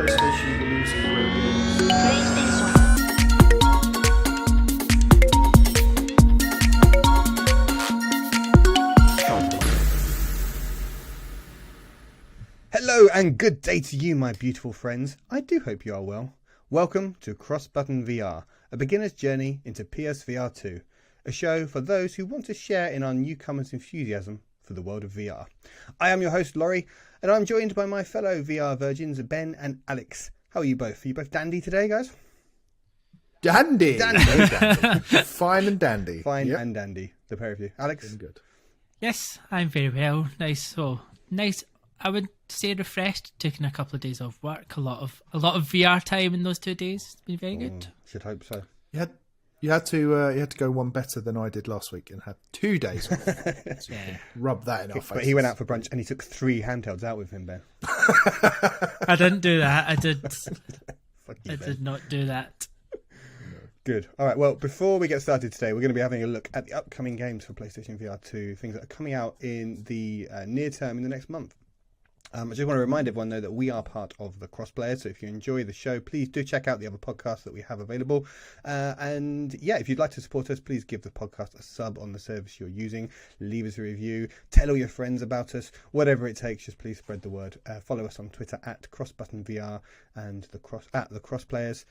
PlayStation believes in great games. PlayStation. Hello and good day to you, my beautiful friends. I do hope you are well. Welcome to crossbuttonvr, a beginner's journey into PSVR2, a show for those who want to share in our newcomers' enthusiasm for the world of VR. I am your host, Laurie, and I'm joined by my fellow VR virgins, Ben and Alex. How are you both? Are you both dandy today, guys? Dandy! Dandy. Dandy. Fine and dandy. Fine and dandy, the pair of you. Alex? Doing good. Yes, I'm very well. Nice. I would say refreshed. Taking a couple of days off work. A lot of VR time in those 2 days. It's been very good. Should hope so. You had to go one better than I did last week and had 2 days off. So Yeah. rub that in our faces. But he went out for brunch and he took 3 handhelds out with him, Ben. I didn't do that. I did. Fuck you, I Ben. did not do that. Good. All right. Well, before we get started today, we're going to be having a look at the upcoming games for PlayStation VR2, things that are coming out in the near term in the next month. I just want to remind everyone, though, that we are part of the Crossplayers. So if you enjoy the show, please do check out the other podcasts that we have available. And yeah, if you'd like to support us, please give the podcast a sub on the service you're using. Leave us a review. Tell all your friends about us. Whatever it takes, just please spread the word. Follow us on Twitter at crossbuttonvr and the Crossplayers.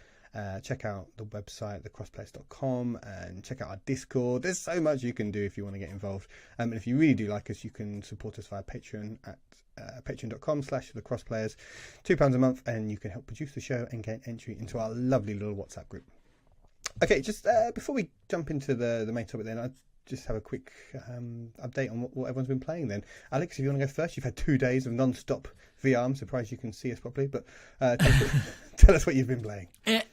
Check out the website, thecrossplayers.com, and check out our Discord. There's so much you can do if you want to get involved. And if you really do like us, you can support us via Patreon at patreon.com/thecrossplayers. £2 a month, and you can help produce the show and gain entry into our lovely little WhatsApp group. Okay, just before we jump into the main topic then, I just have a quick update on what everyone's been playing then. Alex, if you want to go first, you've had 2 days of non-stop VR. I'm surprised you can see us properly, but tell us what you've been playing.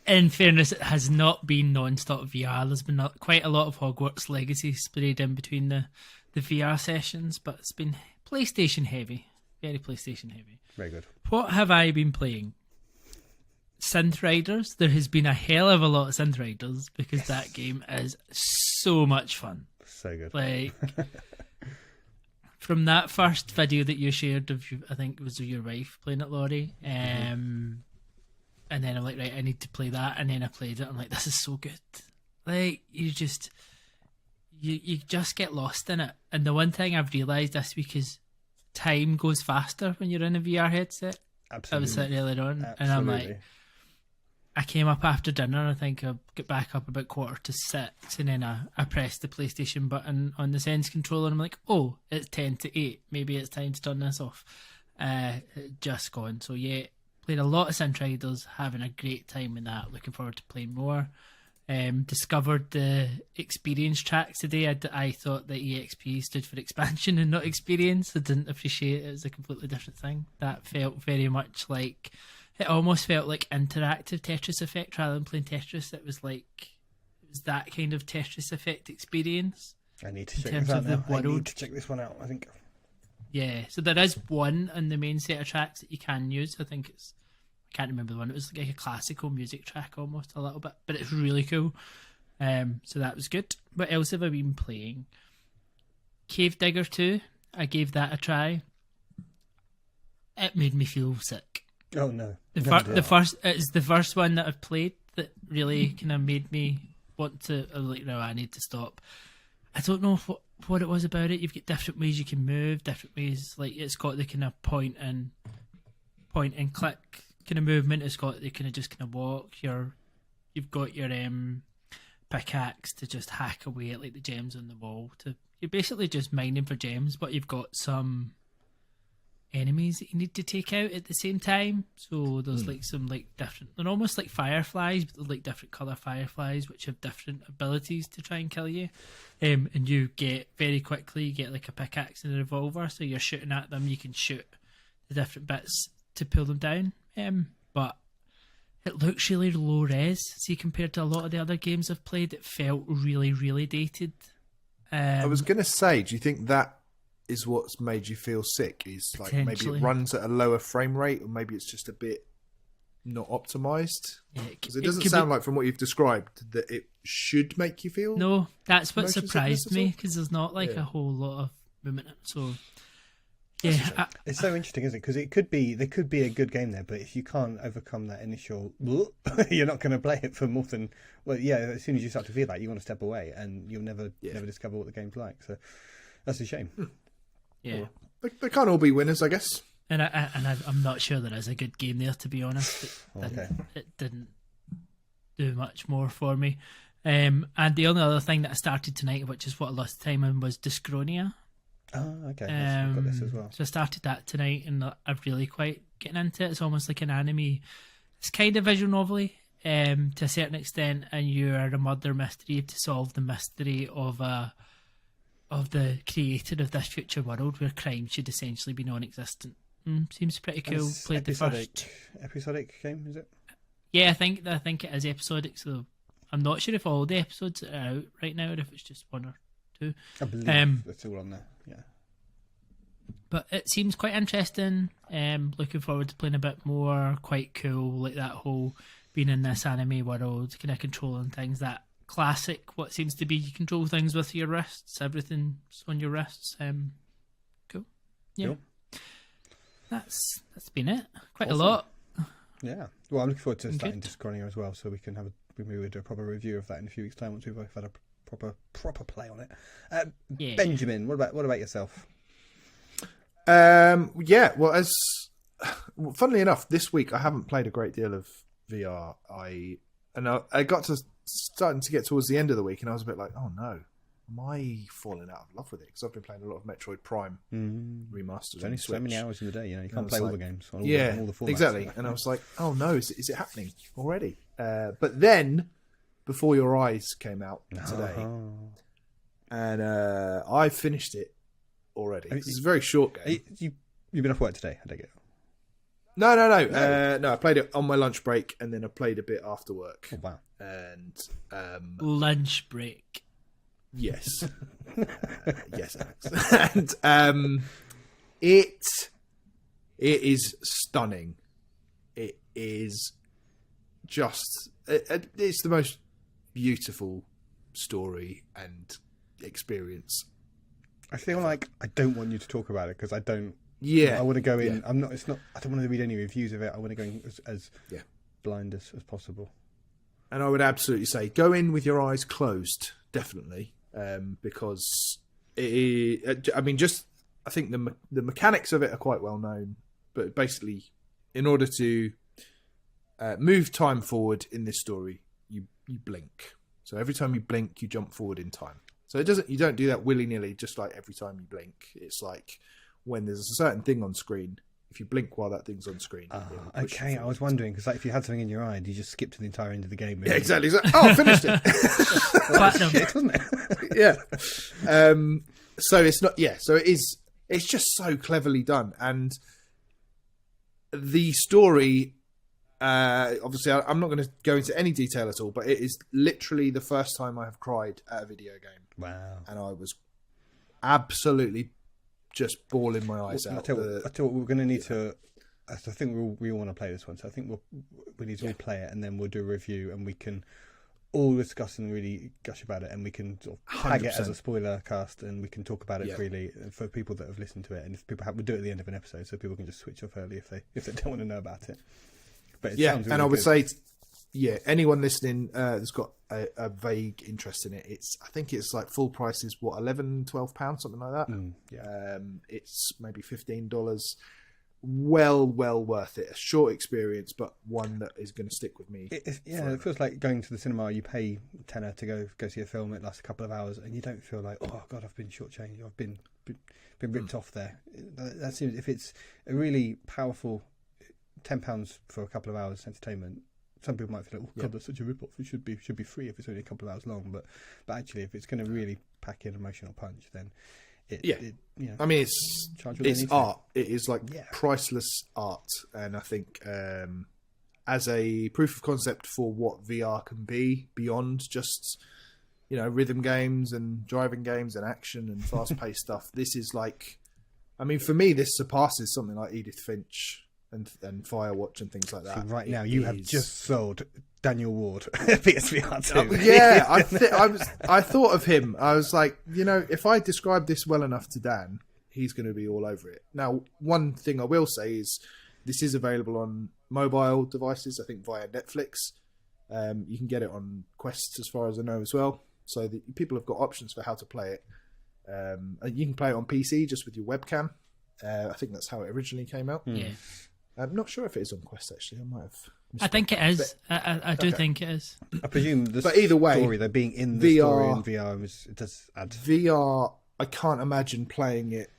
In fairness, it has not been non-stop VR. There's been quite a lot of Hogwarts Legacy sprayed in between the VR sessions, but it's been PlayStation heavy. Very PlayStation heavy. Very good. What have I been playing? Synth Riders. There has been a hell of a lot of Synth Riders because that game is so much fun. So good. Like, from that first video that you shared of, I think it was your wife playing it, Laurie, and then I'm like, right, I need to play that, and then I played it. I'm like, this is so good. Like, you just get lost in it. And the one thing I've realised this week is time goes faster when you're in a VR headset. Absolutely. I was sitting earlier on, Absolutely. and I'm like, I came up after dinner, I think I get back up about 5:45, and then I pressed the PlayStation button on the Sense controller, and I'm like, oh, it's 10 to 8, maybe it's time to turn this off. Just gone. So yeah, played a lot of Synth Riders, having a great time in that, looking forward to playing more. Discovered the experience tracks today. I thought that EXP stood for expansion and not experience. I didn't appreciate it as a completely different thing. That felt very much like, it almost felt like interactive Tetris Effect rather than playing Tetris. It was that kind of Tetris Effect experience. I need to check terms this out of the now. I need world. to check this one out, I think. Yeah, so there is one in the main set of tracks that you can use. I think I can't remember the one. It was like a classical music track almost a little bit, but it's really cool. So that was good. What else have I been playing? Cave Digger 2. I gave that a try. It made me feel sick. Oh no. It's the first one that I've played that really kind of made me want to. I was like, no, I need to stop. I don't know what it was about it. You've got different ways you can move, different ways. Like, it's got the kind of point and click kind of movement. It's got the kind of just kind of walk. You've got your pickaxe to just hack away at like the gems on the wall. You're basically just mining for gems, but you've got some enemies that you need to take out at the same time. So there's like some like different, they're almost like fireflies, but they're like different colour fireflies which have different abilities to try and kill you. And you get very quickly, you get like a pickaxe and a revolver, so you're shooting at them, you can shoot the different bits to pull them down. But it looks really low res. See, compared to a lot of the other games I've played, it felt really, really dated. I was going to say, do you think that is what's made you feel sick? Is like maybe Potentially. it runs at a lower frame rate, or maybe it's just a bit not optimized? Yeah, Because it doesn't sound like, from what you've described, that it should make you feel. No, that's what motion surprised sickness at me, all? because there's not like Yeah. a whole lot of movement. So Yeah, It's so interesting, isn't it? Because there could be a good game there, but if you can't overcome that initial, you're not going to play it for more than as soon as you start to feel that, you want to step away, and you'll never discover what the game's like. So that's a shame. yeah. They can't all be winners, I guess. And I'm not sure there is a good game there, to be honest. It didn't do much more for me. And the only other thing that I started tonight, which is what I lost time in, was Discronia. Oh, okay. I've got this as well. So I started that tonight, and I'm really quite getting into it. It's almost like an anime. It's kind of visual novel-y, to a certain extent, and you are a murder mystery to solve the mystery of the creator of this future world where crime should essentially be non-existent. Seems pretty cool. Played the first episodic game, is it? Yeah, I think it is episodic. So I'm not sure if all the episodes are out right now, or if it's just one or two. I believe it's all on there. Yeah. But it seems quite interesting. Looking forward to playing a bit more. Quite cool, like that whole being in this anime world, kind of controlling things. That classic, what seems to be you control things with your wrists. Everything's on your wrists. Cool. Yeah. Cool. That's been it. Quite Awesome. a lot. Yeah. Well, I'm looking forward to starting Discronia as well, so we can maybe we'll do a proper review of that in a few weeks' time once we've both had a proper play on it. Yeah. Benjamin, what about yourself? Well, funnily enough, this week I haven't played a great deal of VR. I got to starting to get towards the end of the week, and I was a bit like, oh no, am I falling out of love with it? Because I've been playing a lot of Metroid Prime remasters. There's only so many hours in the day, you can't play all the games. On all the formats. Exactly. And I was like, oh no, is it happening already? But then, Before Your Eyes came out today, and I finished it already. It's a very short game. You've been off work today, I take it. No. I played it on my lunch break, and then I played a bit after work. Oh, wow. And Lunch break. yes, yes, Alex. And it is stunning. It is just it's the most beautiful story and experience. I feel like I don't want you to talk about it because I don't. Yeah, I want to go in. Yeah. I'm not. It's not. I don't want to read any reviews of it. I want to go in as Yeah. blind as possible. And I would absolutely say go in with your eyes closed, definitely, because I think the mechanics of it are quite well known, but basically, in order to move time forward in this story, you blink. So every time you blink, you jump forward in time. So you don't do that willy-nilly, just like every time you blink. It's like when there's a certain thing on screen, if you blink while that thing's on screen. Okay, I was wondering, because if you had something in your eye, you just skip to the entire end of the game. Yeah, exactly. Like, I finished it. Platinum. Shit, wasn't it? Yeah. So it's not. Yeah. So it is. It's just so cleverly done, and the story. Obviously, I'm not going to go into any detail at all, but it is literally the first time I have cried at a video game. Wow. And I was absolutely just bawling my eyes out. I tell you what, we're going to need to. I think we all want to play this one, so I think we need to all play it, and then we'll do a review, and we can all discuss and really gush about it, and we can sort of tag 100%. it as a spoiler cast, and we can talk about it freely for people that have listened to it, and if people we'll do it at the end of an episode, so people can just switch off early if they don't want to know about it. But it sounds really and I would good. say, anyone listening that's got a vague interest in it, I think it's like full price is what, £11-12, something like that. It's maybe $15. Well worth it. A short experience, but one that is going to stick with me. It feels like going to the cinema. You pay tenner to go see a film. It lasts a couple of hours, and you don't feel like, oh god, I've been shortchanged. I've been ripped off there. That seems, if it's a really powerful £10 for a couple of hours entertainment. Some people might feel like, oh god, that's such a rip-off. It should be free if it's only a couple of hours long. But actually, if it's going to really pack in emotional punch, then I mean, it's art. It is like priceless art, and I think as a proof of concept for what VR can be beyond just rhythm games and driving games and action and fast-paced stuff. This is like, I mean, for me, this surpasses something like Edith Finch and Firewatch and things like that. So right now, you have just sold Daniel Ward PSVR2. Yeah, I thought of him. I was like, if I describe this well enough to Dan, he's going to be all over it. Now, one thing I will say is this is available on mobile devices, I think via Netflix. You can get it on Quest, as far as I know, as well. So people have got options for how to play it. You can play it on PC just with your webcam. I think that's how it originally came out. Yeah. I'm not sure if it is on Quest, actually. I might have I think it is. I do think it is. I presume the But either way, story, though, being in the story in VR, it does add. VR, I can't imagine playing it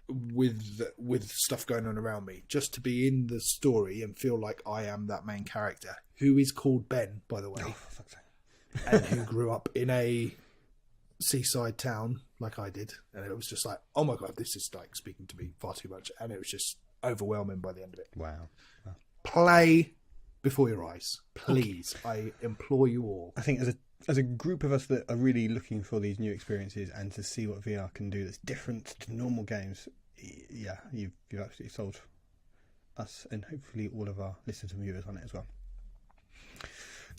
with stuff going on around me. Just to be in the story and feel like I am that main character, who is called Ben, by the way, and who grew up in a seaside town like I did. And it was just like, oh my God, this is like speaking to me far too much. And it was just overwhelming by the end of it. Wow. Play before your eyes, please. Okay. I implore you all. I think as a group of us that are really looking for these new experiences and to see what VR can do that's different to normal games, yeah, you've absolutely sold us and hopefully all of our listeners and viewers on it as well.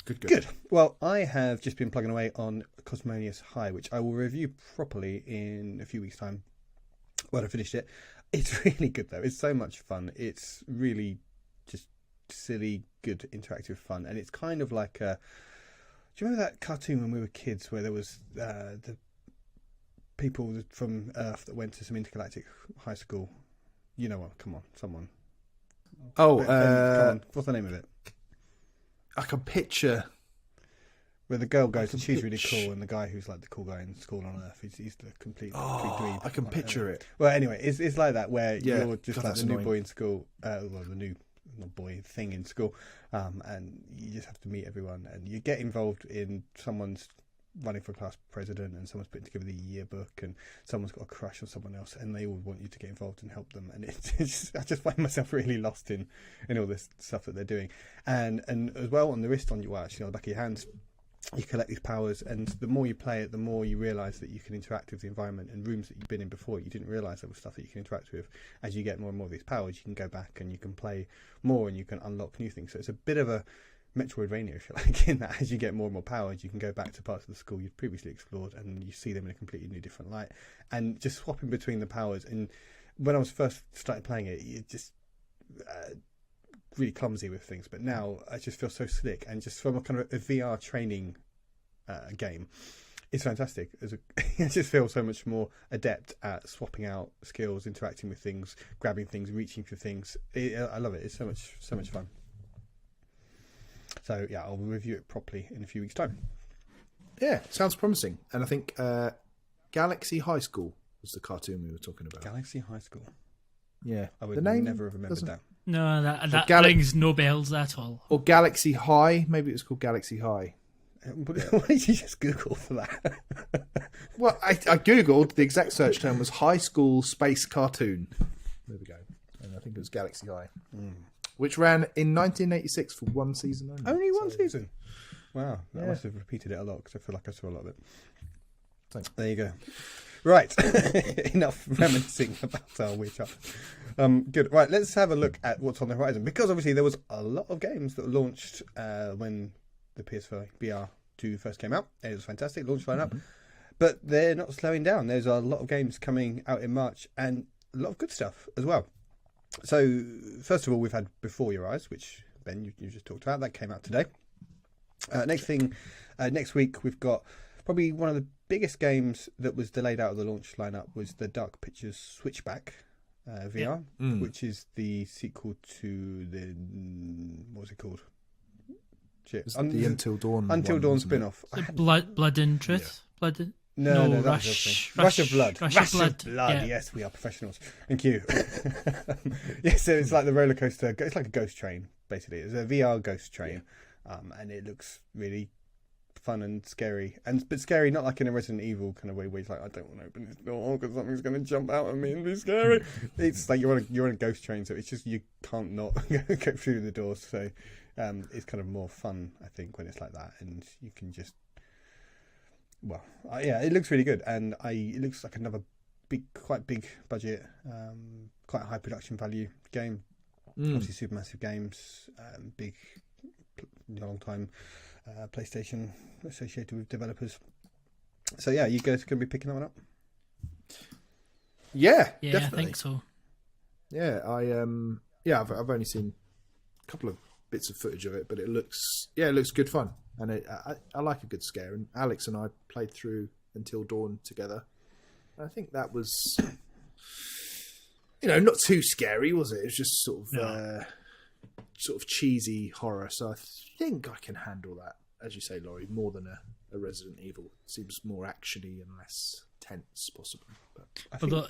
Good. Well, I have just been plugging away on Cosmonius High, which I will review properly in a few weeks' time when I finished it. It's really good, though. It's so much fun. It's really just silly, good, interactive fun. And it's kind of like a... Do you remember that cartoon when we were kids where there was the people from Earth that went to some intergalactic high school? You know what? Come on, someone. Oh, come on. What's the name of it? I can picture... Where the girl goes and she's really cool, and the guy who's like the cool guy in school on Earth, he's the complete dweeb. I can picture it. Well, anyway, it's like that where you're just like the new annoying. boy in school, well, the new not boy thing in school, and you just have to meet everyone, and you get involved in someone's running for class president, and someone's putting together the yearbook, and someone's got a crush on someone else, and they all want you to get involved and help them, and I just find myself really lost in all this stuff that they're doing, and as well on the wrist on actually on the back of your hands. You collect these powers, and the more you play it, the more you realise that you can interact with the environment and rooms that you've been in before. You didn't realise there was stuff that you can interact with. As you get more and more of these powers, you can go back and you can play more and you can unlock new things. So it's a bit of a Metroidvania, if you like, in that as you get more and more powers, you can go back to parts of the school you've previously explored and you see them in a completely new, different light. And just swapping between the powers. And when I was first started playing it, it just... really clumsy with things, but now I just feel so slick, and just from a kind of a VR training game, it's fantastic. I just feel so much more adept at swapping out skills, interacting with things, grabbing things, reaching for things. I love it. It's so much fun. So yeah, I'll review it properly in a few weeks' time. Yeah, sounds promising. And I think Galaxy High School was the cartoon we were talking about. Galaxy High School. Yeah, I would never have remembered that. No, that rings no bells at all. Or Galaxy High. Maybe it was called Galaxy High. What did you just Google for that? Well, I Googled, the exact search term was High School Space Cartoon. There we go. And I think it was Galaxy High. Which ran in 1986 for one season only. Only one season? Wow. I must have repeated it a lot, because I feel like I saw a lot of it. Thanks. There you go. Right. Enough reminiscing about our weird childhood. Good. Right, let's have a look at what's on the horizon, because obviously there was a lot of games that were launched when the PSVR VR2 first came out. It was fantastic launch lineup, but they're not slowing down. There's a lot of games coming out in March, and a lot of good stuff as well. So first of all, we've had Before Your Eyes, which Ben you just talked about. That came out today. Next week we've got probably one of the biggest games that was delayed out of the launch lineup was the Dark Pictures Switchback VR, which is the sequel to the what was it called? The Until Dawn. Until Dawn spin-off. Blood and Truth. Yeah. Blood. No, Rush of Blood. Rush of Blood. Yeah. Yes, we are professionals. Thank you. Yeah, so it's like the roller coaster. It's like a ghost train, basically. It's a VR ghost train, and it looks really fun and scary, but scary not like in a Resident Evil kind of way where it's like, I don't want to open this door because something's going to jump out at me and be scary. It's like you're on a ghost train, so it's just you can't not go through the doors. So it's kind of more fun, I think, when it's like that, and you can just it looks really good, and it looks like another quite big budget, quite high production value game. Obviously Supermassive Games, big long time PlayStation associated with developers. So yeah, you guys going to be picking that one up? Yeah, Yeah, definitely. I think so. Yeah, I've only seen a couple of bits of footage of it, but it looks good fun, and I like a good scare. And Alex and I played through Until Dawn together. And I think that was, not too scary, was it? It was just sort of cheesy horror. So I think I can handle that, as you say, Laurie, more than a Resident Evil. It seems more actiony and less tense, possibly. But Although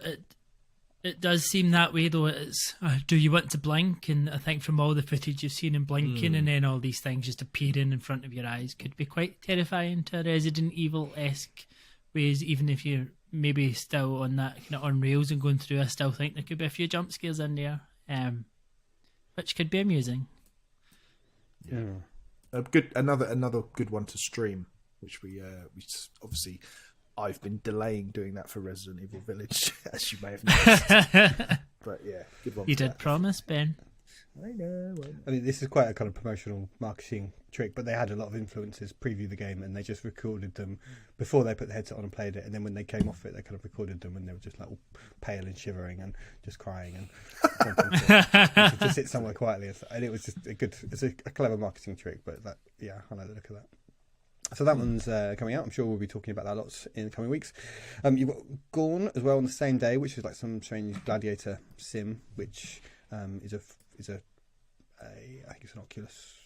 it does seem that way, though. It's do you want to blink? And I think from all the footage you've seen in blinking and then all these things just appearing in front of your eyes could be quite terrifying to Resident Evil-esque ways. Even if you're maybe still on that kind of on rails and going through, I still think there could be a few jump scares in there, which could be amusing. Yeah, another good one to stream, which we obviously. I've been delaying doing that for Resident Evil Village, as you may have noticed. But yeah, good one. You did promise, Ben. I know. I mean, this is quite a kind of promotional marketing trick, but they had a lot of influencers preview the game, and they just recorded them before they put the headset on and played it. And then when they came off it, they kind of recorded them, and they were just like all pale and shivering and just crying and wanting to just sit somewhere quietly. And it was just it's a clever marketing trick. But I like the look of that. So that one's coming out. I'm sure we'll be talking about that lots in the coming weeks. You've got Gorn as well on the same day, which is like some strange gladiator sim, which is a I think it's an Oculus.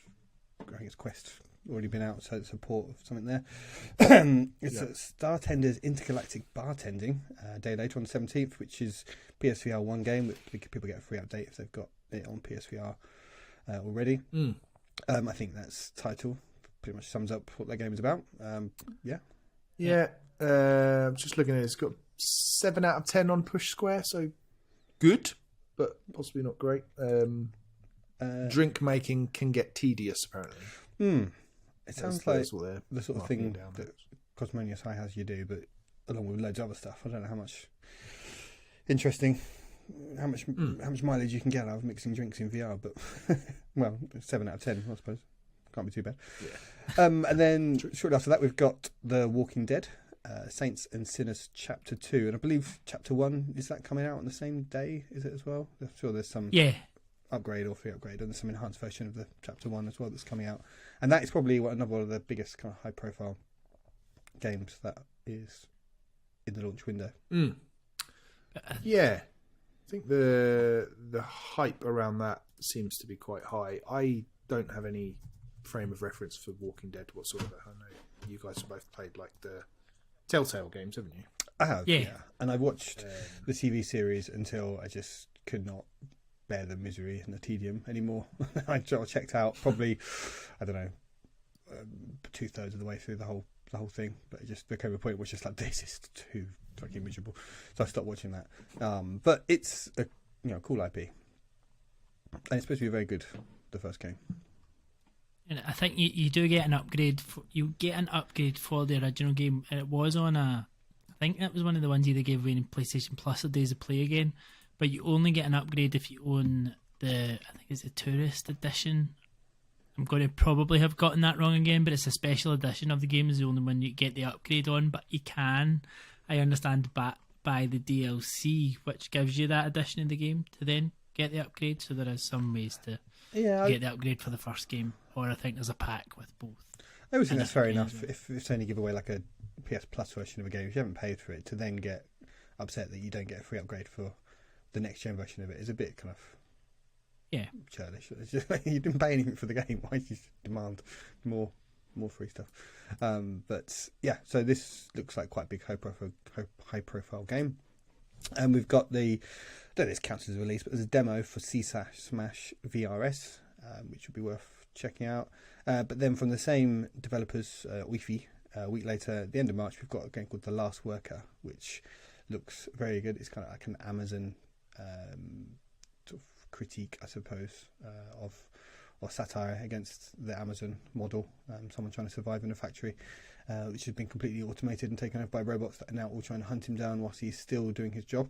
I think it's Quest already been out, so it's a port of something there. It's a Star Tenders Intergalactic Bartending day later on the 17th, which is PSVR1 game. Which people get a free update if they've got it on PSVR already. I think that's title pretty much sums up what that game is about. I'm just looking at it. It's got 7 out of 10 on Push Square, so good, but possibly not great. Drink making can get tedious, apparently. It sounds like the sort of thing that Cosmonius High has you do, but along with loads of other stuff. I don't know how much mileage you can get out of mixing drinks in VR, but well, 7 out of 10, I suppose. Can't be too bad. Yeah. And then shortly after that, we've got The Walking Dead, Saints and Sinners Chapter 2. And I believe Chapter 1, is that coming out on the same day? Is it as well? I'm sure there's some upgrade or free upgrade, and there's some enhanced version of the Chapter 1 as well that's coming out. And that is probably another one of the biggest kind of high-profile games that is in the launch window. Yeah. I think the hype around that seems to be quite high. I don't have any frame of reference for Walking Dead whatsoever. I know you guys have both played like the Telltale games, haven't you? I have, yeah. And I watched the TV series until I just could not bear the misery and the tedium anymore. I checked out probably, I don't know, 2/3 of the way through the whole thing, but it just became a point where it's just like, this is too fucking miserable. So I stopped watching that. But it's a cool IP, and it's supposed to be very good. The first game. And I think you do get an upgrade. You get an upgrade for the original game, and it was on I think that was one of the ones they gave away in PlayStation Plus, or Days of Play again. But you only get an upgrade if you own I think it's the Tourist Edition. I'm going to probably have gotten that wrong again, but it's a special edition of the game. Is the only one you get the upgrade on. But you can, I understand, buy the DLC, which gives you that edition of the game to then get the upgrade. So there is some ways to get the upgrade for the first game, or I think there's a pack with both. I always think that's fair enough. If it's only give away like a PS Plus version of a game, if you haven't paid for it, to then get upset that you don't get a free upgrade for the next gen version of it is a bit kind of churlish. It's just, you didn't pay anything for the game. Why did you demand more free stuff? But yeah, so this looks like quite a big high profile game. And we've got I don't know if this counts as a release, but there's a demo for Smash VRS, which would be worth checking out. But then from the same developers, Wi-Fi, a week later, at the end of March, we've got a game called The Last Worker, which looks very good. It's kind of like an Amazon sort of critique, I suppose, or satire against the Amazon model. Someone trying to survive in a factory, which has been completely automated and taken over by robots that are now all trying to hunt him down whilst he's still doing his job.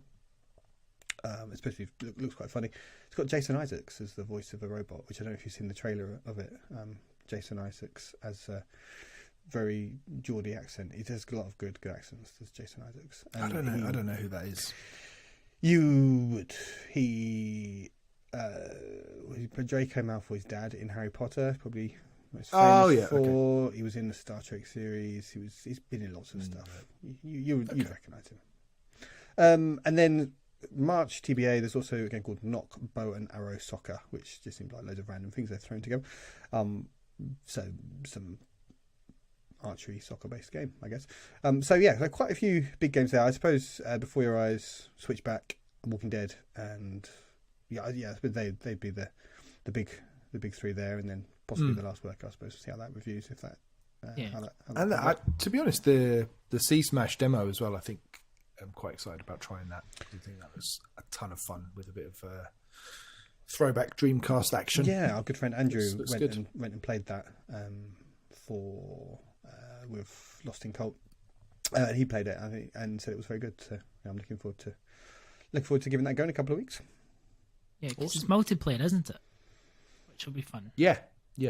Especially looks quite funny. It's got Jason Isaacs as the voice of a robot, which I don't know if you've seen the trailer of it. Jason Isaacs as a very Geordie accent. He does a lot of good accents. There's Jason Isaacs. And I don't know who that is. You would. He Draco Malfoy's dad in Harry Potter, probably most famous for. Okay. He was in the Star Trek series. He's been in lots of stuff. You'd recognise him. And then March TBA. There's also a game called Knock Bow and Arrow Soccer, which just seems like loads of random things they're thrown together. So some archery soccer based game, I guess. So quite a few big games there. I suppose Before Your Eyes, Switchback, Walking Dead, and they'd be the big three there, and then possibly The Last Worker. I suppose see how that reviews if that. To be honest, the Sea Smash demo as well. I think I'm quite excited about trying that. I think that was a ton of fun with a bit of throwback Dreamcast action. Yeah, our good friend Andrew went and played that with Lost in Cult. He played it, I think, and said it was very good. So I'm looking forward to giving that a go in a couple of weeks. Yeah, because it's multiplayer, isn't it? Which will be fun. Yeah. We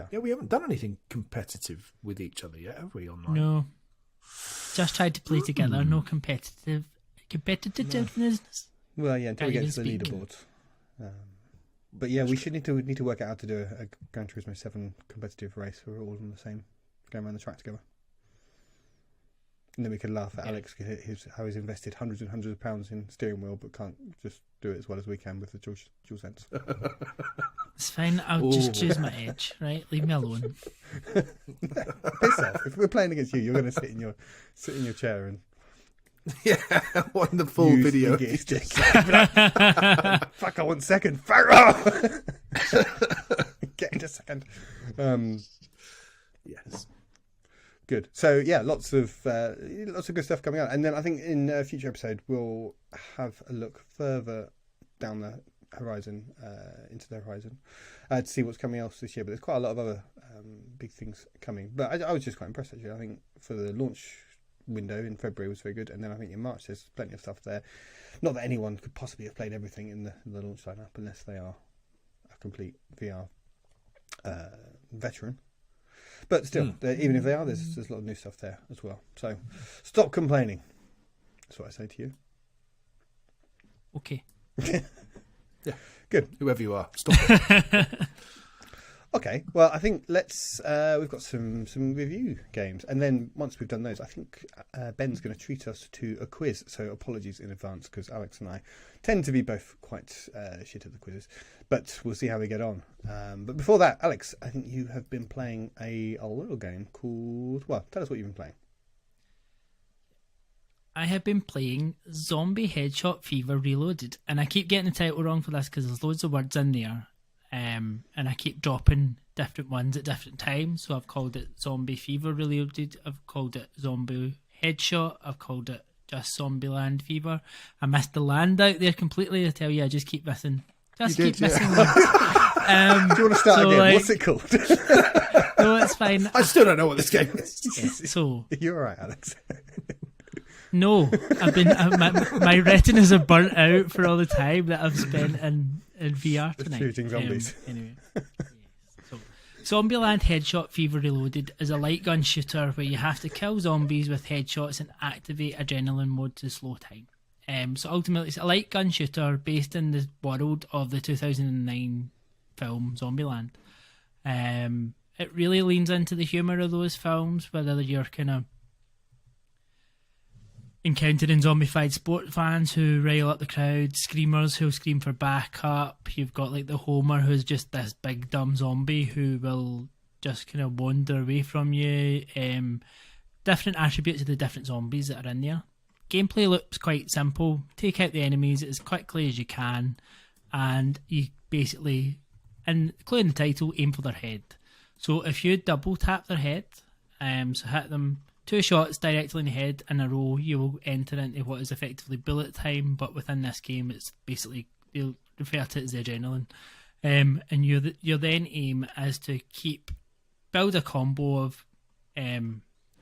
haven't done anything competitive with each other yet, have we? Online? No. Just tried to play together. No competitiveness. Well, yeah, until we get to the leaderboard. But yeah, we should need to work out how to do a Gran Turismo 7 competitive race. We're all on the same, going around the track together. And then we could laugh at Alex how he's invested hundreds and hundreds of pounds in steering wheel, but can't just do it as well as we can with the DualSense. It's fine. I'll just choose my edge, right? Leave me alone. Piss off. If we're playing against you, you're going to sit in your chair and on the full video. Fuck! I want second. Pharaoh. Get into second. Yes. Good. So yeah, lots of good stuff coming out, and then I think in a future episode we'll have a look further down the horizon, into the horizon, to see what's coming else this year. But there's quite a lot of other big things coming. But I was just quite impressed actually. I think for the launch window in February was very good, and then I think in March there's plenty of stuff there. Not that anyone could possibly have played everything in the launch lineup unless they are a complete VR veteran. But still, even if they are, there's a lot of new stuff there as well. So stop complaining. That's what I say to you. Okay. Yeah. Good. Whoever you are, stop. Okay. Well, I think we've got some review games, and then once we've done those, I think Ben's going to treat us to a quiz. So apologies in advance because Alex and I tend to be both quite shit at the quizzes, but we'll see how we get on. But before that, Alex, I think you have been playing a little game called. Well, tell us what you've been playing. I have been playing Zombie Headshot Fever Reloaded, and I keep getting the title wrong for this because there's loads of words in there. And I keep dropping different ones at different times. So I've called it Zombie Fever Reloaded. I've called it Zombie Headshot. I've called it just Zombieland Fever. I missed the land out there completely. I tell you, I just keep missing. Missing words. Do you want to start again? What's it called? No, it's fine. I still don't know what this game is. Yeah, so you're all right, Alex. No, my retinas are burnt out for all the time that I've spent in VR tonight. Shooting zombies. Anyway, so Zombieland Headshot Fever Reloaded is a light gun shooter where you have to kill zombies with headshots and activate adrenaline mode to slow time. So ultimately, it's a light gun shooter based in the world of the 2009 film Zombieland. It really leans into the humour of those films, whether you're kind of encountering zombified sport fans who rile up the crowd, screamers who scream for backup. You've got like the Homer who's just this big dumb zombie who will just kind of wander away from you. Different attributes of the different zombies that are in there. Gameplay looks quite simple. Take out the enemies as quickly as you can, and you basically, including the title, aim for their head. So if you double tap their head, so hit them 2 shots directly in the head in a row, you will enter into what is effectively bullet time, but within this game it's basically, they'll refer to it as the adrenaline. And your then aim is to build a combo of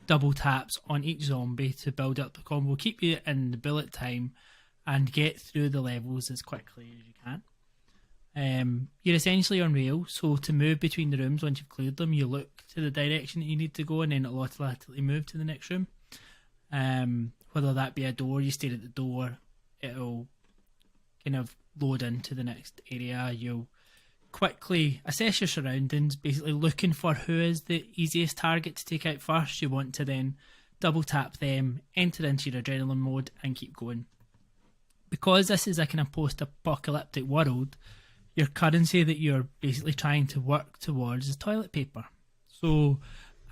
double taps on each zombie to build up the combo, keep you in the bullet time, and get through the levels as quickly as you can. You're essentially on rails, so to move between the rooms once you've cleared them, you look to the direction that you need to go, and then it'll automatically move to the next room. Whether that be a door, you stare at the door, it'll kind of load into the next area. You'll quickly assess your surroundings, basically looking for who is the easiest target to take out first. You want to then double tap them, enter into your adrenaline mode, and keep going. Because this is a kind of post-apocalyptic world, your currency that you're basically trying to work towards is toilet paper. So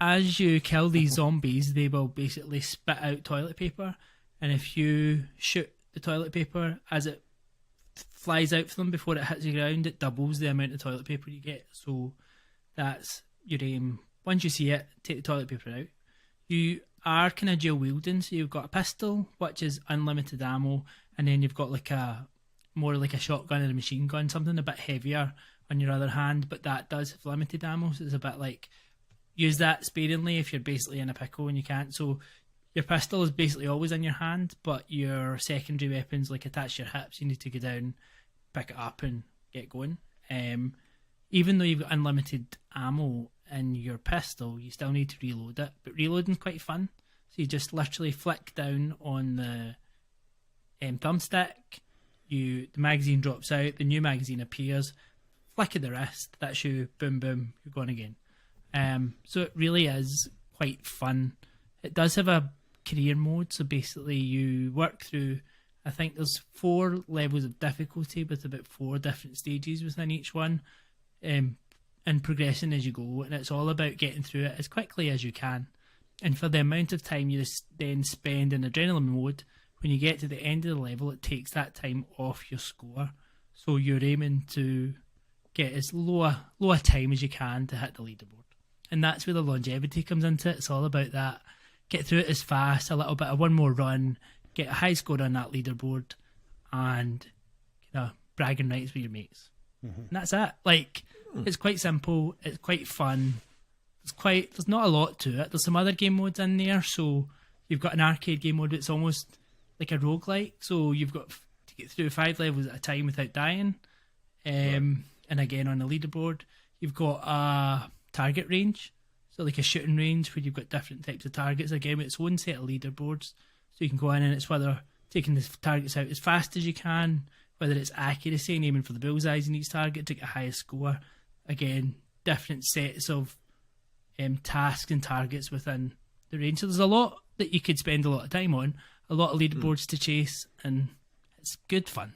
as you kill these zombies, they will basically spit out toilet paper, and if you shoot the toilet paper as it flies out for them before it hits the ground, it doubles the amount of toilet paper you get. So that's your aim. Once you see it, take the toilet paper out. You are kind of dual wielding, so you've got a pistol, which is unlimited ammo, and then you've got like a more like a shotgun and a machine gun, something a bit heavier on your other hand, but that does have limited ammo, so it's a bit like use that sparingly if you're basically in a pickle and you can't. So your pistol is basically always in your hand, but your secondary weapons, like attached to your hips, you need to go down, pick it up and get going. Even though you've got unlimited ammo in your pistol, you still need to reload it, but reloading's quite fun. So you just literally flick down on the thumbstick, the magazine drops out, the new magazine appears, flick of the wrist, that's you, boom boom, you're going again. So it really is quite fun. It does have a career mode, so basically you work through, I think there's 4 levels of difficulty with about 4 different stages within each one, and progressing as you go, and it's all about getting through it as quickly as you can. And for the amount of time you then spend in adrenaline mode, when you get to the end of the level, it takes that time off your score. So you're aiming to get as low a time as you can to hit the leaderboard. And that's where the longevity comes into it. It's all about that. Get through it as fast, a little bit of one more run, get a high score on that leaderboard, and bragging rights with your mates. Mm-hmm. And that's it. Like, it's quite simple. It's quite fun. There's not a lot to it. There's some other game modes in there. So you've got an arcade game mode. It's almost like a roguelike. So you've got to get through 5 levels at a time without dying. And again, on the leaderboard, you've got a target range. So like a shooting range where you've got different types of targets. Again, with its own set of leaderboards. So you can go in and it's whether taking the targets out as fast as you can, whether it's accuracy and aiming for the bullseyes in each target to get a highest score. Again, different sets of tasks and targets within the range. So there's a lot that you could spend a lot of time on, a lot of leaderboards to chase, and it's good fun.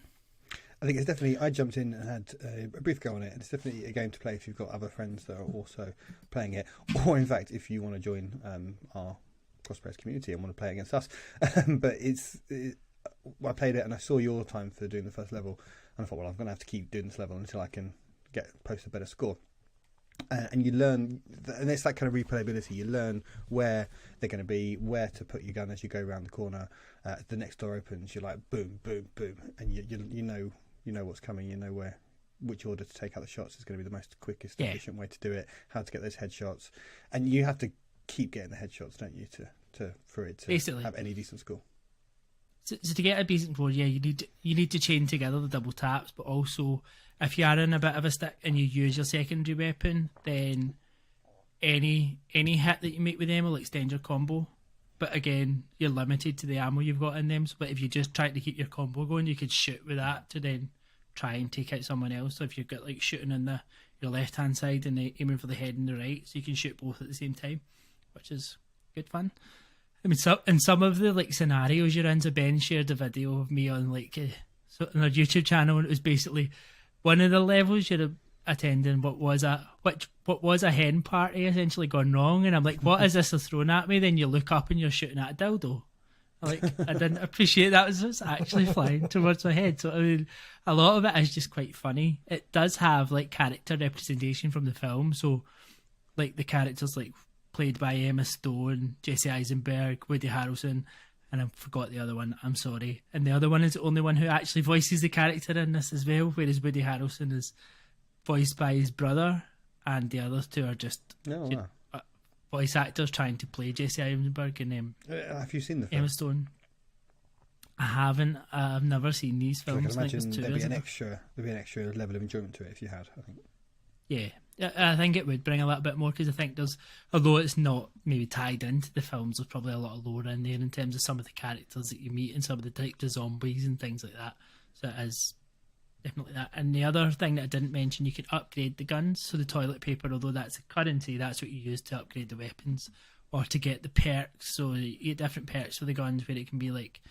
I think it's definitely, I jumped in and had a brief go on it. It's definitely a game to play if you've got other friends that are also playing it, or in fact, if you want to join our cross-press community and want to play against us. But I played it and I saw your time for doing the first level, and I thought, well, I'm going to have to keep doing this level until I can post a better score. And you learn, and it's that kind of replayability. You learn where they're going to be, where to put your gun as you go around the corner. The next door opens, you're like boom, boom, boom, and you know what's coming. You know which order to take out the shots is going to be the most quickest, efficient way to do it. How to get those headshots, and you have to keep getting the headshots, don't you, for it to basically have any decent score. So to get a decent score, you need to chain together the double taps, but also if you are in a bit of a stick and you use your secondary weapon, then any hit that you make with them will extend your combo. But again, you're limited to the ammo you've got in them. So, but if you just try to keep your combo going, you could shoot with that to then try and take out someone else. So if you've got like shooting on your left hand side and aiming for the head and the right, so you can shoot both at the same time, which is good fun. I mean, so in some of the like scenarios you're in, so Ben shared a video of me on like on our YouTube channel, and it was basically one of the levels you're attending. What was a hen party essentially gone wrong, and I'm like, what is this thrown at me? Then you look up and you're shooting at a dildo. I didn't appreciate that was just actually flying towards my head. So I mean, a lot of it is just quite funny. It does have like character representation from the film, so like the characters like played by Emma Stone, Jesse Eisenberg, Woody Harrelson, and I forgot the other one, I'm sorry. And the other one is the only one who actually voices the character in this as well, whereas Woody Harrelson is voiced by his brother, and the other two are just voice actors trying to play Jesse Eisenberg and have you seen the film? Emma Stone. I haven't. I've never seen these films. I can imagine there'd be an extra level of enjoyment to it if you had, I think. Yeah, I think it would bring a little bit more, because I think there's, although it's not maybe tied into the films, there's probably a lot of lore in there in terms of some of the characters that you meet and some of the types of zombies and things like that. So it is definitely that. And the other thing that I didn't mention, you could upgrade the guns. So the toilet paper, although that's a currency, that's what you use to upgrade the weapons or to get the perks. So you get different perks for the guns, where it can be like,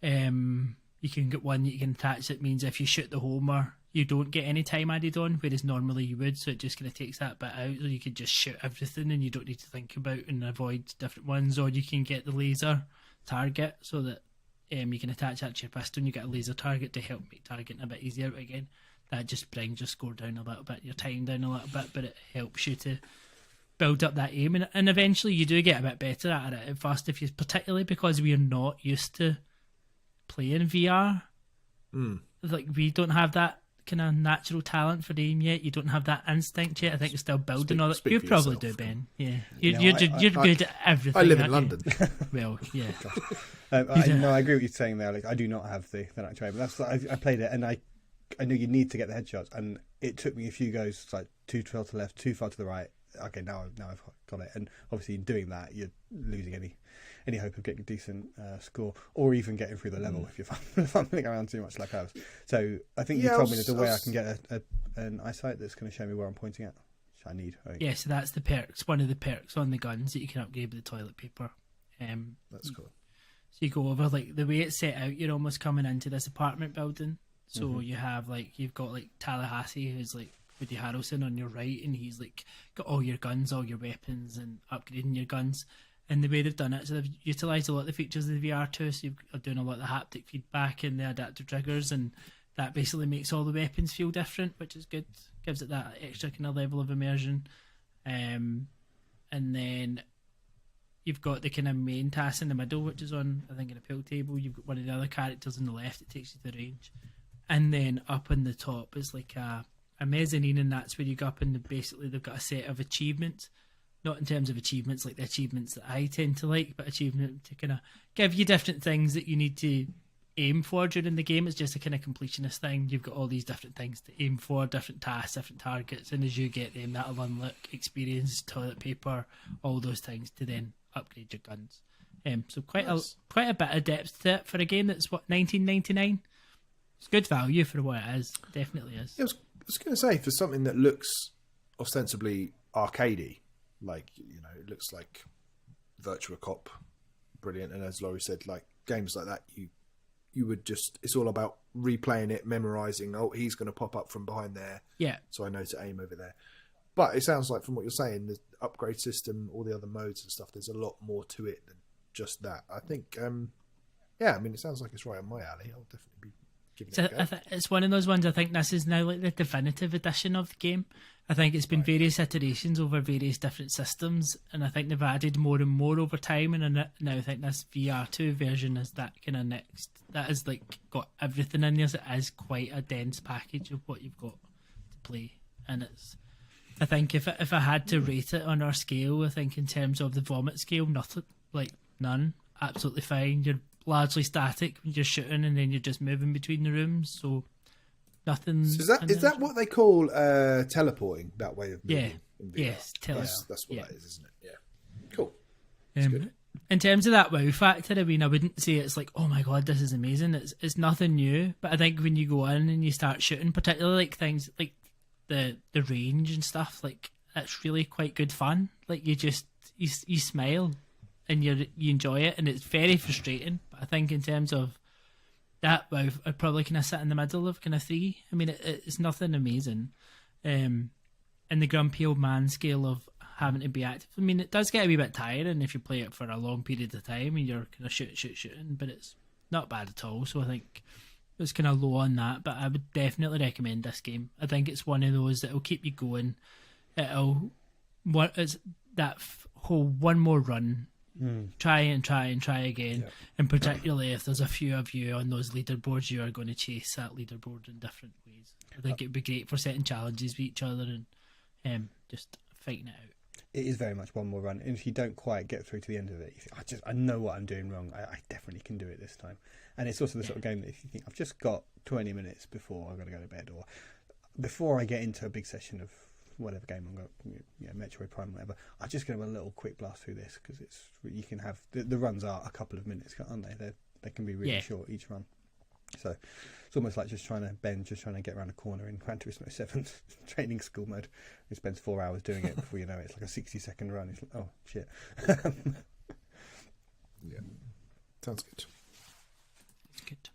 you can get one that you can attach that means if you shoot the Homer, you don't get any time added on, whereas normally you would. So it just kind of takes that bit out. So you could just shoot everything and you don't need to think about and avoid different ones. Or you can get the laser target, so that you can attach that to your pistol and you get a laser target to help make targeting a bit easier. But again, that just brings your score down a little bit, your time down a little bit, but it helps you to build up that aim. And eventually you do get a bit better at it at first, if you, particularly because we're not used to playing VR. Like, we don't have that kind of natural talent for aim yet. You don't have that instinct yet. I think you're still building all that. You probably yourself. do, Ben. Yeah, No, you're good at everything. I live in aren't London. you? Well, yeah. I agree with you saying there. Like, I do not have the natural aim. That's I played it, and I know you need to get the headshots, and it took me a few goes. It's like too far to the left, too far to the right. Okay, now I've got it, and obviously in doing that, you're losing any hope of getting a decent score, or even getting through the level if you're fumbling around too much like I was. So I think you told me there's a way I can get an eyesight that's going to show me where I'm pointing at, which I need. Yeah, so that's the perks. One of the perks on the guns that you can upgrade with the toilet paper. That's cool. So you go over, like, the way it's set out, you're almost coming into this apartment building. So you have, like, you've got, like, Tallahassee, who's, like, Woody Harrelson on your right, and he's, like, got all your guns, all your weapons, and upgrading your guns. And the way they've done it, so they've utilised a lot of the features of the VR2, so you're doing a lot of the haptic feedback and the adaptive triggers, and that basically makes all the weapons feel different, which is good. Gives it that extra kind of level of immersion. And then you've got the kind of main task in the middle, which is on, I think, in a pool table. You've got one of the other characters on the left that takes you to the range. And then up on the top is like a mezzanine, and that's where you go up, and basically they've got a set of achievements. Not in terms of achievements like the achievements that I tend to like, but achievement to kind of give you different things that you need to aim for during the game. It's just a kind of completionist thing. You've got all these different things to aim for, different tasks, different targets, and as you get them, that'll unlock experience, toilet paper, all those things to then upgrade your guns. So quite a bit of depth to it for a game that's $19.99. It's good value for what it is. Definitely is. I was going to say, for something that looks ostensibly arcadey, like, you know, it looks like Virtua Cop, brilliant, and as Laurie said, like, games like that, you would just, it's all about replaying it, memorizing, oh, he's going to pop up from behind there, yeah, so I know to aim over there. But it sounds like, from what you're saying, the upgrade system, all the other modes and stuff, there's a lot more to it than just that. I think, yeah, I mean, it sounds like it's right on my alley. I'll definitely be giving it a go. It's one of those ones. I think this is now like the definitive edition of the game. I think it's been various iterations over various different systems, and I think they've added more and more over time, and now I think this VR2 version is that kind of next. That is like got everything in there, so it is quite a dense package of what you've got to play. And it's, I think if I had to rate it on our scale, I think in terms of the vomit scale, nothing, like none, absolutely fine. You're largely static when you're shooting, and then you're just moving between the rooms, so nothing. So is that what they call teleporting, that way of moving? Yeah. Yes, that's what that is, isn't it? Yeah. Cool. Good. In terms of that wow factor, I mean, I wouldn't say it's like, oh my god, this is amazing. It's nothing new, but I think when you go in and you start shooting, particularly like things like the range and stuff, like it's really quite good fun. Like you smile and you enjoy it, and it's very frustrating. But I think in terms of that, wow, I'd probably kind of sit in the middle of kind of 3. I mean, it's nothing amazing. In the grumpy old man scale of having to be active, I mean, it does get a wee bit tiring if you play it for a long period of time and you're kind of shooting, but it's not bad at all. So I think it's kind of low on that, but I would definitely recommend this game. I think it's one of those that will keep you going. It's that whole one more run. Try again, and particularly if there's a few of you on those leaderboards, you are going to chase that leaderboard in different ways. I think it'd be great for setting challenges with each other and just fighting it out. It is very much one more run, and if you don't quite get through to the end of it, you think, I know what I'm doing wrong. I definitely can do it this time. And it's also the sort of game that if you think, I've just got 20 minutes before I've got to go to bed, or before I get into a big session of whatever game I'm going, Metroid Prime, whatever. I'm just going to have a little quick blast through this because you can have the runs are a couple of minutes, aren't they? They can be really short each run. So it's almost like just trying to get around a corner in Gran Turismo 7's training school mode. It spends 4 hours doing it before you know it. It's like a 60-second run. It's like, oh shit. Yeah, sounds good. It's good.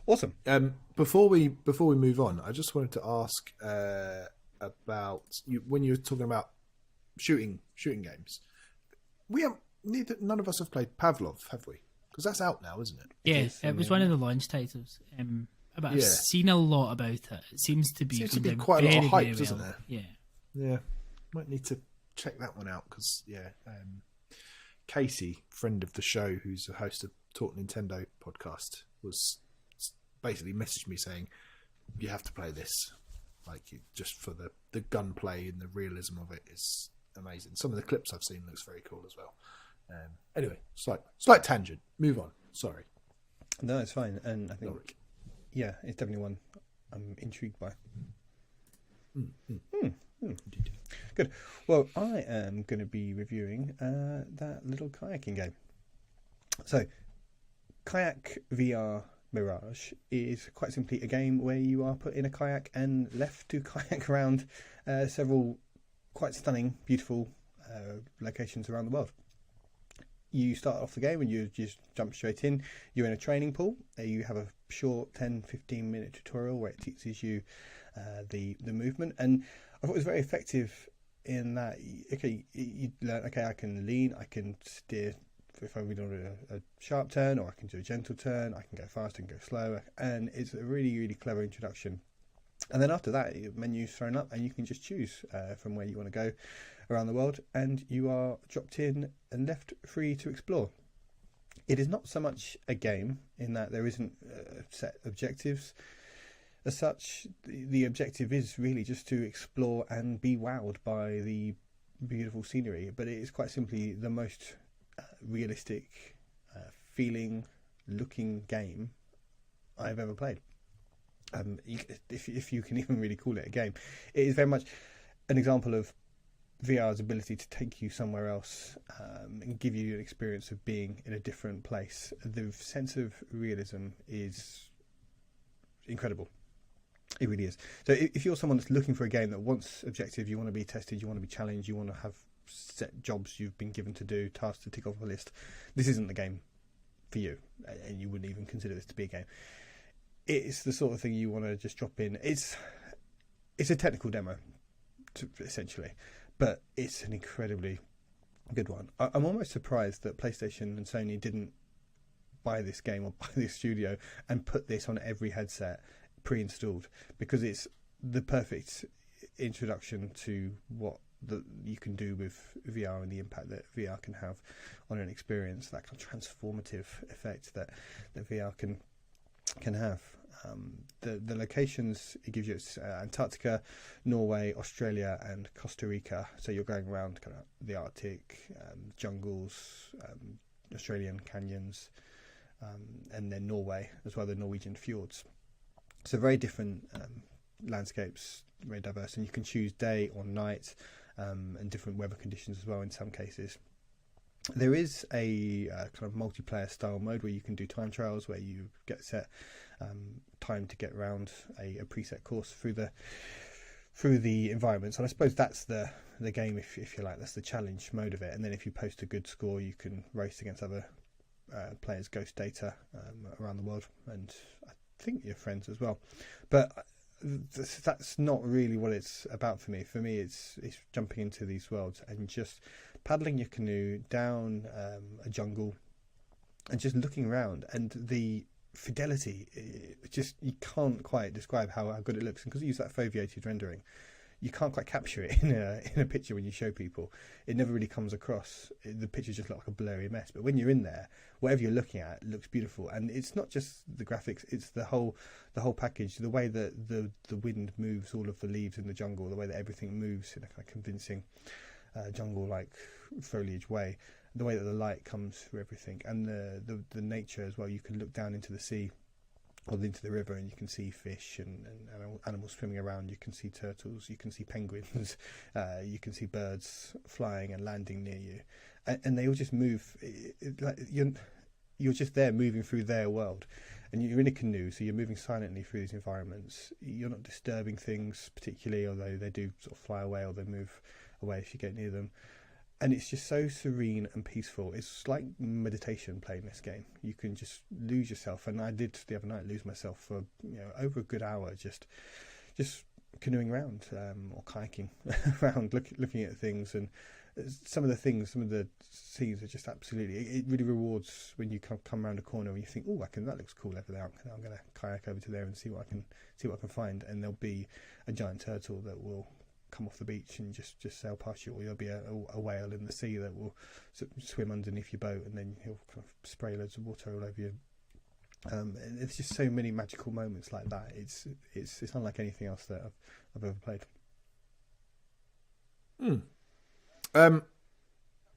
Awesome. Before we move on, I just wanted to ask about you when you were talking about shooting games. None of us have played Pavlov, have we? Because that's out now, isn't it? Yeah, it was one of the launch titles. But I've seen a lot about it. It seems to be quite a lot of hype, well. doesn't it? Yeah. Might need to check that one out because Casey, friend of the show, who's a host of Talk Nintendo podcast, was basically messaged me saying you have to play this, like just for the gunplay and the realism of it is amazing. Some of the clips I've seen looks very cool as well. Anyway, slight tangent. Move on. Sorry. No, it's fine. And I think, it's definitely one I'm intrigued by. Good. Well, I am going to be reviewing that little kayaking game. So, Kayak VR Mirage is quite simply a game where you are put in a kayak and left to kayak around several quite stunning, beautiful locations around the world. You start off the game and you just jump straight in. You're in a training pool. You have a short 10-15 minute tutorial where it teaches you the movement, and I thought it was very effective in that. You learn. Okay, I can lean. I can steer if I really want a sharp turn, or I can do a gentle turn. I can go fast and go slow, and it's a really, really clever introduction. And then after that, your menu's thrown up, and you can just choose from where you want to go around the world, and you are dropped in and left free to explore. It is not so much a game in that there isn't set objectives as such. The objective is really just to explore and be wowed by the beautiful scenery, but it is quite simply the most realistic feeling looking game I've ever played. If you can even really call it a game, it is very much an example of VR's ability to take you somewhere else and give you an experience of being in a different place. The sense of realism is incredible. It really is. So if you're someone that's looking for a game that wants objective, you want to be tested, you want to be challenged, you want to have set jobs you've been given to do, tasks to tick off a list, this isn't the game for you, and you wouldn't even consider this to be a game. It's the sort of thing you want to just drop in. It's a technical demo, essentially, but it's an incredibly good one. I'm almost surprised that PlayStation and Sony didn't buy this game or buy this studio and put this on every headset pre-installed, because it's the perfect introduction to what you can do with VR and the impact that VR can have on an experience, that kind of transformative effect that VR can have. The locations it gives you, it's Antarctica, Norway, Australia and Costa Rica. So you're going around kind of the Arctic, jungles, Australian canyons, and then Norway as well, the Norwegian fjords. So very different landscapes, very diverse, and you can choose day or night, and different weather conditions as well in some cases. There is a kind of multiplayer style mode where you can do time trials, where you get set time to get around a preset course through the environments, and I suppose that's the game, if you like. That's the challenge mode of it. And then if you post a good score, you can race against other players' ghost data around the world, and I think your friends as well. But that's not really what it's about for me. For me, it's jumping into these worlds and just paddling your canoe down a jungle and just looking around, and the fidelity, just you can't quite describe how good it looks. And because you use that foveated rendering, you can't quite capture it in a picture when you show people. It never really comes across. The pictures just look like a blurry mess. But when you're in there, whatever you're looking at looks beautiful. And it's not just the graphics; it's the whole package. The way that the wind moves all of the leaves in the jungle, the way that everything moves in a kind of convincing jungle-like foliage way, the way that the light comes through everything, and the nature as well. You can look down into the sea or into the river, and you can see fish and animals swimming around. You can see turtles, you can see penguins, you can see birds flying and landing near you, and they all just move. Like you're just there moving through their world, and you're in a canoe, so you're moving silently through these environments. You're not disturbing things particularly, although they do sort of fly away or they move away if you get near them. And it's just so serene and peaceful. It's like meditation playing this game. You can just lose yourself. And I did the other night lose myself for over a good hour just canoeing around or kayaking around, looking at things. And some of the scenes are just absolutely. It really rewards when you come around a corner and you think, oh, that looks cool over there. I'm going to kayak over to there and see what I can find. And there'll be a giant turtle that will come off the beach and just sail past you, or there'll be a whale in the sea that will swim underneath your boat, and then he'll kind of spray loads of water all over you. And it's just so many magical moments like that. It's unlike anything else that I've ever played.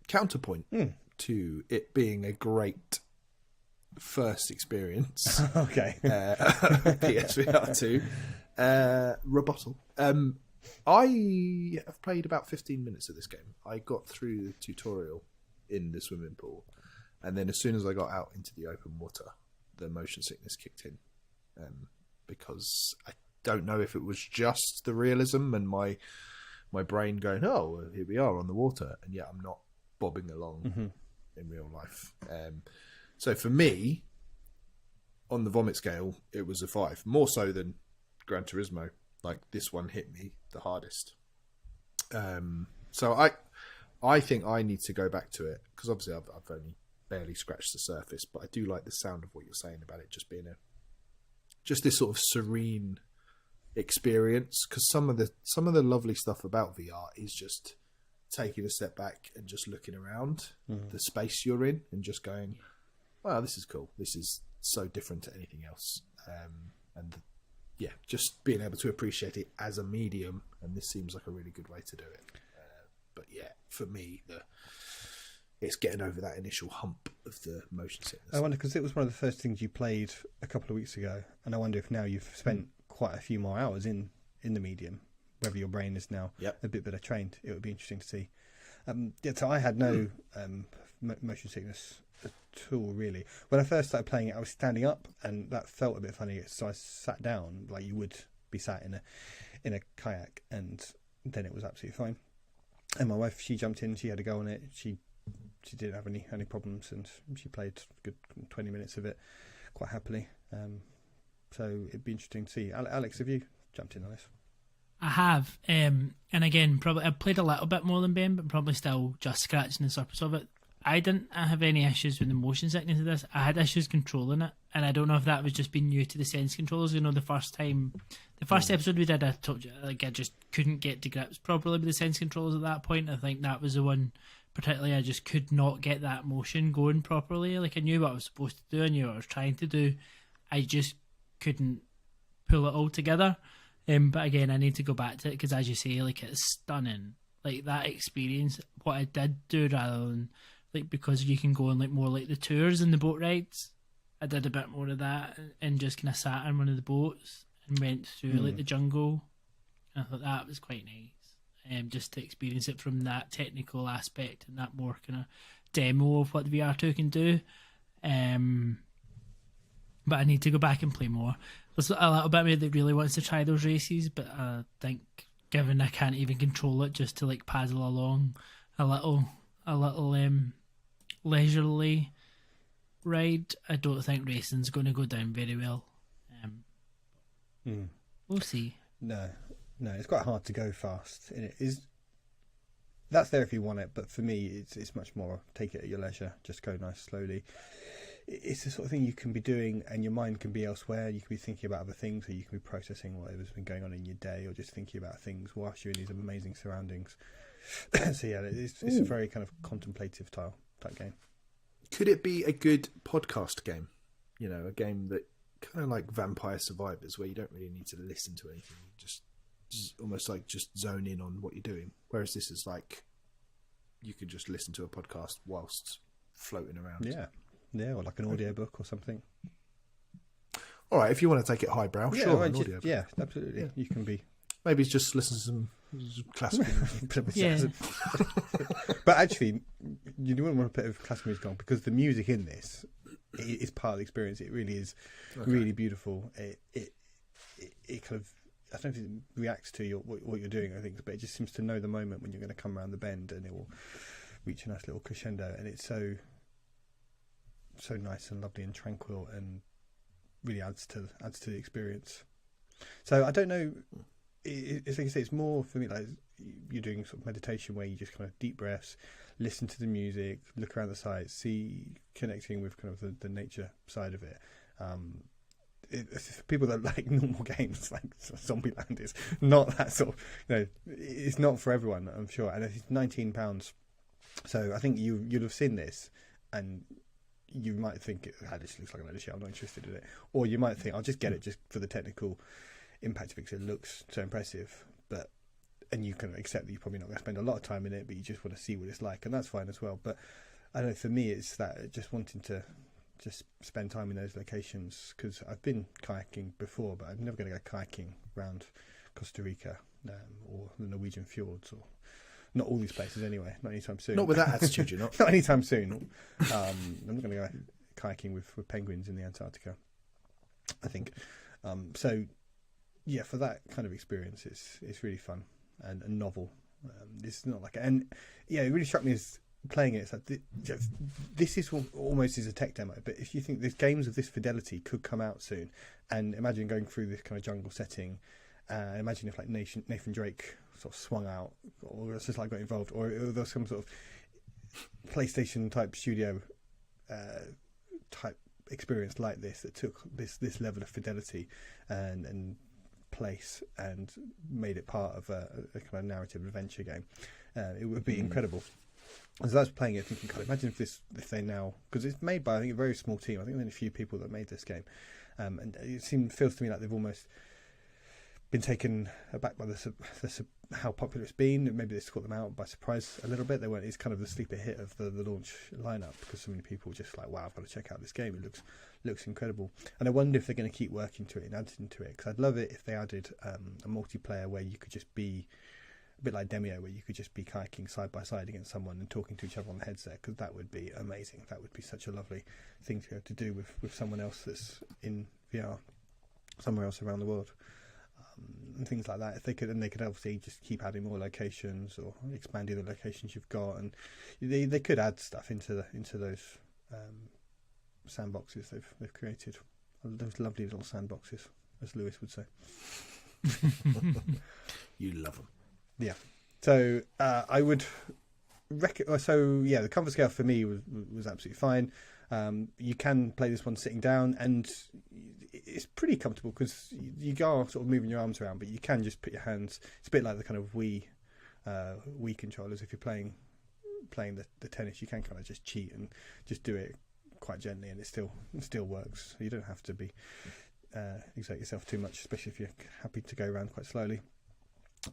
Counterpoint to it being a great first experience. Okay. PSVR2 rebuttal. I have played about 15 minutes of this game. I got through the tutorial in the swimming pool, and then as soon as I got out into the open water, the motion sickness kicked in, because I don't know if it was just the realism and my brain going, oh, well, here we are on the water, and yet I'm not bobbing along in real life. So for me, on the vomit scale, it was a 5, more so than Gran Turismo. Like, this one hit me the hardest. So I think I need to go back to it, because obviously I've only barely scratched the surface, but I do like the sound of what you're saying about it just being just this sort of serene experience, because some of the lovely stuff about VR is just taking a step back and just looking around the space you're in and just going, wow, this is cool. This is so different to anything else. Yeah, just being able to appreciate it as a medium, and this seems like a really good way to do it. But yeah, for me, it's getting over that initial hump of the motion sickness. I wonder, because it was one of the first things you played a couple of weeks ago, and I wonder if now you've spent quite a few more hours in the medium, whether your brain is now a bit better trained. It would be interesting to see. So I had no motion sickness at all, really. When I first started playing it, I was standing up, and that felt a bit funny, so I sat down like you would be sat in a kayak, and then it was absolutely fine. And my wife, she jumped in, she had a go on it, she didn't have any problems, and she played a good 20 minutes of it quite happily. So it'd be interesting to see. Alex, have you jumped in on this? I have, and again, probably I've played a little bit more than Ben, but probably still just scratching the surface of it. I didn't have any issues with the motion sickness of this. I had issues controlling it, and I don't know if that was just being new to the sense controllers. The first episode we did, I told you, like, I just couldn't get to grips properly with the sense controllers at that point. I think that was the one, particularly, I just could not get that motion going properly. Like, I knew what I was supposed to do, I knew what I was trying to do. I just couldn't pull it all together. But again, I need to go back to it, because as you say, like, it's stunning. Like, that experience, what I did do, rather than, like, because you can go on, like, more like the tours and the boat rides, I did a bit more of that and just kind of sat in one of the boats and went through like the jungle. And I thought that was quite nice, just to experience it from that technical aspect and that more kind of demo of what the VR2 can do. But I need to go back and play more. There's a little bit of me that really wants to try those races, but I think, given I can't even control it, just to like paddle along a little leisurely ride, I don't think racing's going to go down very well. We'll see. No, it's quite hard to go fast. And it is. That's there if you want it, but for me, it's much more take it at your leisure. Just go nice slowly. It's the sort of thing you can be doing, and your mind can be elsewhere. You can be thinking about other things, or you can be processing whatever's been going on in your day, or just thinking about things whilst you're in these amazing surroundings. So yeah, it's a very kind of contemplative type game. Could it be a good podcast game? A game that kind of like Vampire Survivors, where you don't really need to listen to anything. You just almost like just zone in on what you're doing. Whereas this is like, you could just listen to a podcast whilst floating around. Yeah, or like an audiobook or something. All right, if you want to take it highbrow, Yeah, sure. well, an just- audio. yeah, absolutely. You can be. Maybe it's just listen to some classical music. Yeah. But actually, you wouldn't want to put classical music on because the music in this is part of the experience. It really is really beautiful. It kind of, I don't know if it reacts to what you're doing, I think, but it just seems to know the moment when you're going to come around the bend and it will reach a nice little crescendo. And it's so nice and lovely and tranquil and really adds to the experience. So I don't know. It's like I say, it's more for me like you're doing sort of meditation where you just kind of deep breaths, listen to the music, look around the sights, connecting with kind of the nature side of it. For people that like normal games like Zombieland is not that sort of, it's not for everyone, I'm sure. And it's £19, so I think you'd have seen this and you might think this looks like a load of shit, I'm not interested in it, or you might think I'll just get it just for the technical impact of it because it looks so impressive, and you can accept that you're probably not going to spend a lot of time in it, but you just want to see what it's like, and that's fine as well. But I don't know, for me it's that just wanting to just spend time in those locations, because I've been kayaking before, but I'm never going to go kayaking around Costa Rica or the Norwegian fjords, or not all these places anyway, not anytime soon. Not with that attitude, you're not. Not anytime soon. I'm not going to go kayaking with penguins in the Antarctica, I think. So yeah, for that kind of experience, it's really fun and novel. It's not like, and yeah, it really struck me as playing it. It's like this is almost as a tech demo, but if you think there's games of this fidelity could come out soon, and imagine going through this kind of jungle setting, imagine if like Nathan Drake sort of swung out, or it's just like got involved, or there's some sort of PlayStation type studio type experience like this that took this level of fidelity and place and made it part of a kind of narrative adventure game. It would be incredible. As I was playing it, thinking, God, imagine if they now, because it's made by I think a very small team. I think there's only a few people that made this game, and it feels to me like they've almost been taken aback by how popular it's been. Maybe this caught them out by surprise a little bit. They weren't. It's kind of the sleeper hit of the launch lineup, because so many people were just like, wow, I've got to check out this game. It looks incredible. And I wonder if they're going to keep working to it and adding to it, because I'd love it if they added a multiplayer where you could just be a bit like Demio, where you could just be kayaking side by side against someone and talking to each other on the headset, because that would be amazing. That would be such a lovely thing to be able to do with someone else that's in VR somewhere else around the world. And things like that. If they could, and they could obviously just keep adding more locations or expanding the locations you've got, and they could add stuff into those sandboxes they've created. Those lovely little sandboxes, as Lewis would say. You love them. Yeah. So I would so yeah, the comfort scale for me was absolutely fine. You can play this one sitting down, and it's pretty comfortable because you are sort of moving your arms around, but you can just put your hands. It's a bit like the kind of Wii controllers. If you're playing the tennis, you can kind of just cheat and just do it quite gently, and it still works. You don't have to be exert yourself too much, especially if you're happy to go around quite slowly.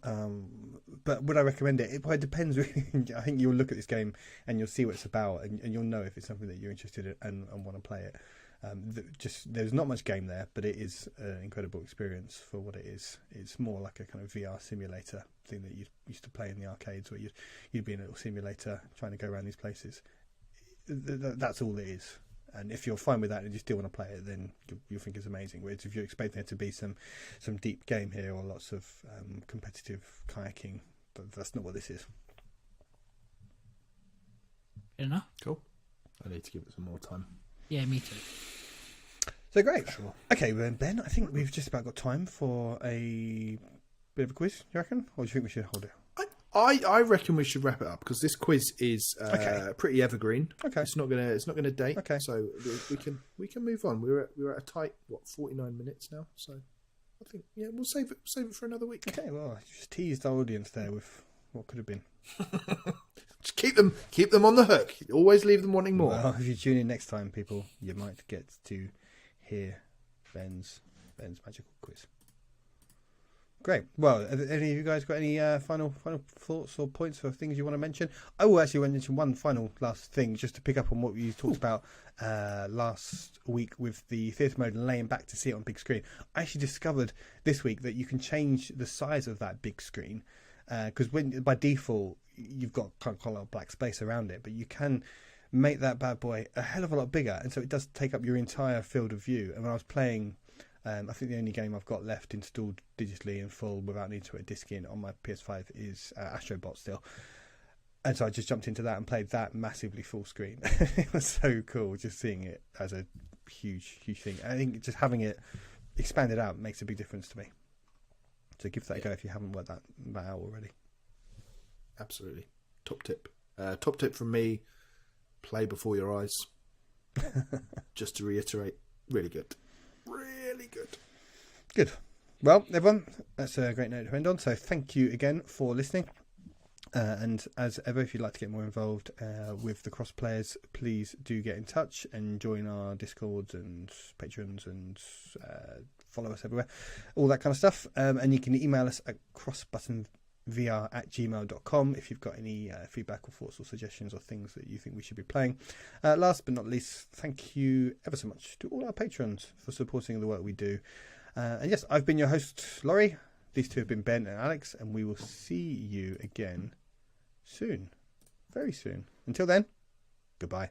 But would I recommend it? It depends. I think you'll look at this game and you'll see what it's about, and you'll know if it's something that you're interested in and want to play it. There's not much game there, but it is an incredible experience for what it is. It's more like a kind of VR simulator thing that you used to play in the arcades, where you'd be in a little simulator trying to go around these places. That's all it is. And if you're fine with that and you still want to play it, then you'll think it's amazing. Whereas if you're expecting there to be some deep game here or lots of competitive kayaking, that's not what this is. Fair enough. Cool. I need to give it some more time. Yeah, me too. So great. Sure. Okay, well, Ben, I think we've just about got time for a bit of a quiz, you reckon? Or do you think we should hold it? I reckon we should wrap it up, because this quiz is Okay. pretty evergreen. Okay. It's not gonna date. Okay. So we can move on. We're at a tight 49 minutes now. So I think we'll save it for another week. Okay, well, I just teased our audience there with what could have been. Just keep them on the hook. Always leave them wanting more. Well, if you tune in next time, people, you might get to hear Ben's magical quiz. Great. Well, have any of you guys got any final thoughts or points or things you want to mention? I will actually mention one final last thing just to pick up on what you talked about last week with the theatre mode and laying back to see it on big screen. I actually discovered this week that you can change the size of that big screen because when by default you've got kind of a lot of black space around it, but you can make that bad boy a hell of a lot bigger, and so it does take up your entire field of view. And when I was playing, I think the only game I've got left installed digitally in full without needing to put a disc in on my PS5 is Astrobot still. And so I just jumped into that and played that massively full screen. It was so cool just seeing it as a huge thing. I think just having it expanded out makes a big difference to me. So give that a go if you haven't worked that out already. Absolutely. Top tip. Top tip from me, play before your eyes. Just to reiterate, really good. Really good. Good. Well, everyone, that's a great note to end on. So thank you again for listening. And as ever, if you'd like to get more involved with the cross players, please do get in touch and join our Discords and Patreons and follow us everywhere. All that kind of stuff. And you can email us at crossbuttonvr@gmail.com if you've got any feedback or thoughts or suggestions or things that you think we should be playing. Last but not least, thank you ever so much to all our patrons for supporting the work we do. And yes, I've been your host, Laurie. These two have been Ben and Alex, and we will see you again soon. Very soon. Until then, goodbye.